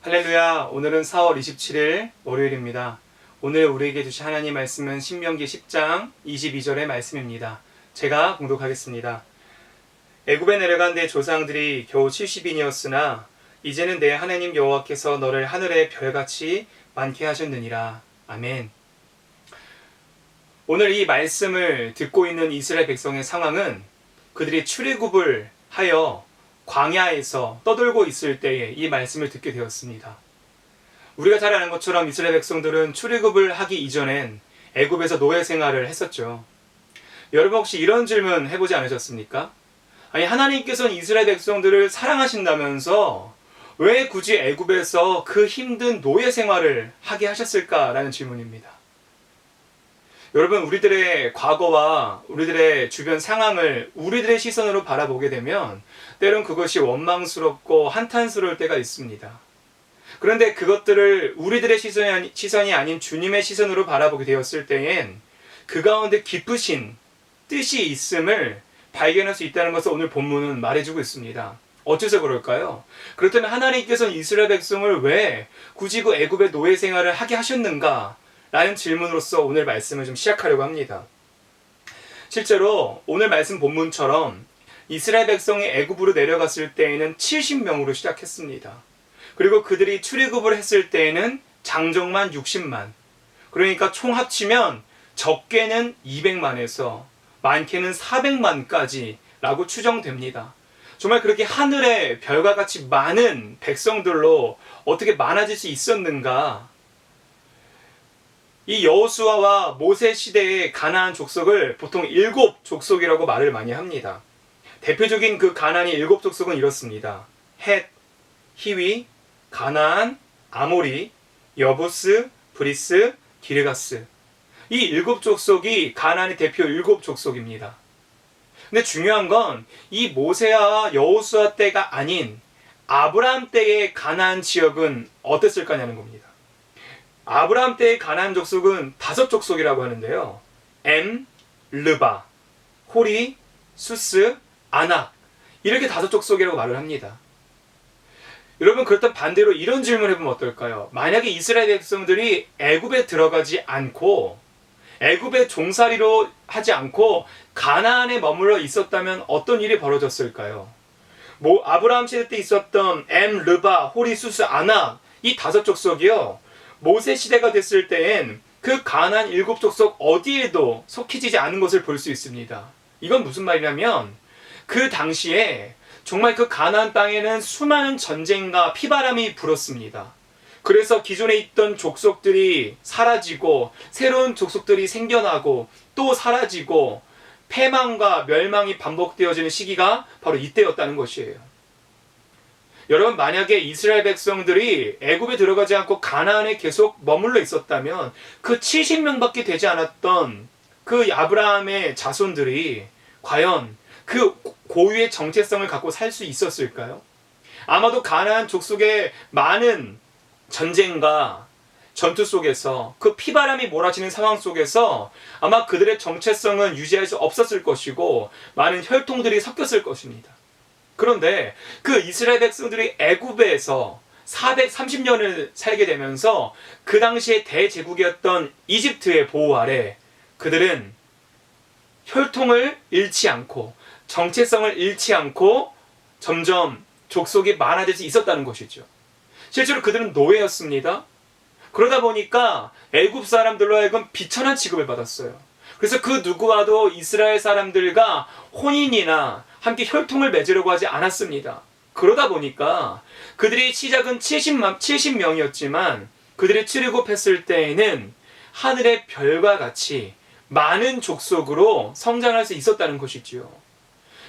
할렐루야. 오늘은 4월 27일 월요일입니다. 오늘 우리에게 주신 하나님 말씀은 신명기 10장 22절의 말씀입니다. 제가 봉독하겠습니다. 애굽에 내려간 내 조상들이 겨우 70인이었으나 이제는 내 하나님 여호와께서 너를 하늘의 별같이 많게 하셨느니라. 아멘. 오늘 이 말씀을 듣고 있는 이스라엘 백성의 상황은 그들이 출애굽을 하여 광야에서 떠돌고 있을 때에 이 말씀을 듣게 되었습니다. 우리가 잘 아는 것처럼 이스라엘 백성들은 출애굽을 하기 이전엔 애굽에서 노예 생활을 했었죠. 여러분 혹시 이런 질문 해보지 않으셨습니까? 아니, 하나님께서는 이스라엘 백성들을 사랑하신다면서 왜 굳이 애굽에서 그 힘든 노예 생활을 하게 하셨을까라는 질문입니다. 여러분, 우리들의 과거와 우리들의 주변 상황을 우리들의 시선으로 바라보게 되면 때론 그것이 원망스럽고 한탄스러울 때가 있습니다. 그런데 그것들을 우리들의 시선이 아닌 주님의 시선으로 바라보게 되었을 때엔 그 가운데 깊으신 뜻이 있음을 발견할 수 있다는 것을 오늘 본문은 말해주고 있습니다. 어째서 그럴까요? 그렇다면 하나님께서는 이스라엘 백성을 왜 굳이 그 애굽의 노예 생활을 하게 하셨는가? 라는 질문으로서 오늘 말씀을 좀 시작하려고 합니다. 실제로 오늘 말씀 본문처럼 이스라엘 백성이 애굽으로 내려갔을 때에는 70명으로 시작했습니다. 그리고 그들이 출애굽을 했을 때에는 장정만 60만. 그러니까 총 합치면 적게는 200만에서 많게는 400만까지 라고 추정됩니다. 정말 그렇게 하늘의 별과 같이 많은 백성들로 어떻게 많아질 수 있었는가? 이 여호수아와 모세 시대의 가나안 족속을 보통 7족속이라고 말을 많이 합니다. 대표적인 그 가나안의 7족속은 이렇습니다. 헷, 히위, 가나안, 아모리, 여부스, 브리스, 기르가스. 이 7족속이 가나안의 대표 7족속입니다. 근데 중요한 건 이 모세와 여호수아 때가 아닌 아브라함 때의 가나안 지역은 어땠을 거냐는 겁니다. 아브라함 때의 가나안 족속은 5족속이라고 하는데요. 엠, 르바, 호리, 수스, 아낙, 이렇게 5족속이라고 말을 합니다. 여러분, 그렇다면 반대로 이런 질문을 해보면 어떨까요? 만약에 이스라엘 백성들이 애굽에 들어가지 않고 애굽의 종살이로 하지 않고 가나안에 머물러 있었다면 어떤 일이 벌어졌을까요? 아브라함 시대 때 있었던 엠, 르바, 호리, 수스, 아낙, 이 5족속이요. 모세 시대가 됐을 때엔 그 가나안 7족속 어디에도 속해지지 않은 것을 볼 수 있습니다. 이건 무슨 말이냐면 그 당시에 정말 그 가나안 땅에는 수많은 전쟁과 피바람이 불었습니다. 그래서 기존에 있던 족속들이 사라지고 새로운 족속들이 생겨나고 또 사라지고 패망과 멸망이 반복되어지는 시기가 바로 이때였다는 것이에요. 여러분, 만약에 이스라엘 백성들이 애굽에 들어가지 않고 가나안에 계속 머물러 있었다면 그 70명밖에 되지 않았던 그 아브라함의 자손들이 과연 그 고유의 정체성을 갖고 살 수 있었을까요? 아마도 가나안 족속의 많은 전쟁과 전투 속에서 그 피바람이 몰아치는 상황 속에서 아마 그들의 정체성은 유지할 수 없었을 것이고 많은 혈통들이 섞였을 것입니다. 그런데 그 이스라엘 백성들이 애굽에서 430년을 살게 되면서 그 당시에 대제국이었던 이집트의 보호 아래 그들은 혈통을 잃지 않고 정체성을 잃지 않고 점점 족속이 많아질 수 있었다는 것이죠. 실제로 그들은 노예였습니다. 그러다 보니까 애굽 사람들로 하여금 비천한 취급을 받았어요. 그래서 그 누구와도 이스라엘 사람들과 혼인이나 함께 혈통을 맺으려고 하지 않았습니다. 그러다 보니까 그들이 시작은 70명이었지만 그들이 출애굽했을 때에는 하늘의 별과 같이 많은 족속으로 성장할 수 있었다는 것이지요.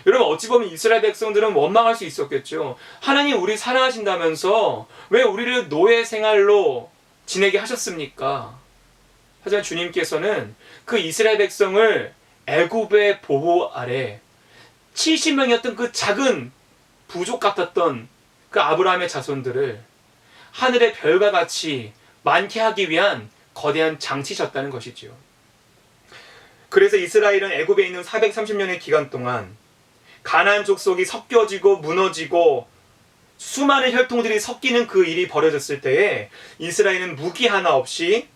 여러분, 어찌 보면 이스라엘 백성들은 원망할 수 있었겠죠. 하나님, 우리 사랑하신다면서 왜 우리를 노예 생활로 지내게 하셨습니까? 하지만 주님께서는 그 이스라엘 백성을 애굽의 보호 아래 70명이었던 그 작은 부족 같았던 그 아브라함의 자손들을 하늘의 별과 같이 많게 하기 위한 거대한 장치셨다는 것이지요. 그래서 이스라엘은 애굽에 있는 430년의 기간 동안 가나안 족속이 섞여지고 무너지고 수많은 혈통들이 섞이는 그 일이 벌어졌을 때에 이스라엘은 무기 하나 없이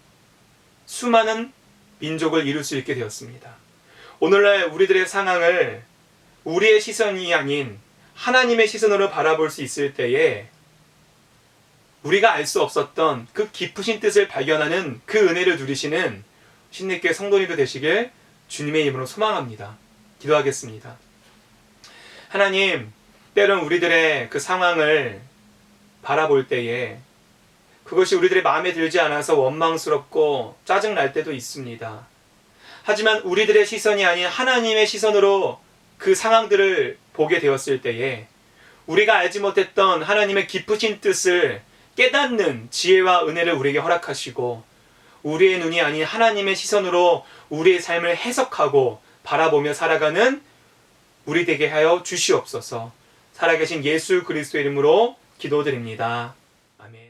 수많은 민족을 이룰 수 있게 되었습니다. 오늘날 우리들의 상황을 우리의 시선이 아닌 하나님의 시선으로 바라볼 수 있을 때에 우리가 알 수 없었던 그 깊으신 뜻을 발견하는 그 은혜를 누리시는 신내교회 성도님도 되시길 주님의 이름으로 소망합니다. 기도하겠습니다. 하나님, 때론 우리들의 그 상황을 바라볼 때에 그것이 우리들의 마음에 들지 않아서 원망스럽고 짜증날 때도 있습니다. 하지만 우리들의 시선이 아닌 하나님의 시선으로 그 상황들을 보게 되었을 때에 우리가 알지 못했던 하나님의 깊으신 뜻을 깨닫는 지혜와 은혜를 우리에게 허락하시고 우리의 눈이 아닌 하나님의 시선으로 우리의 삶을 해석하고 바라보며 살아가는 우리 되게 하여 주시옵소서. 살아계신 예수 그리스도의 이름으로 기도드립니다. 아멘.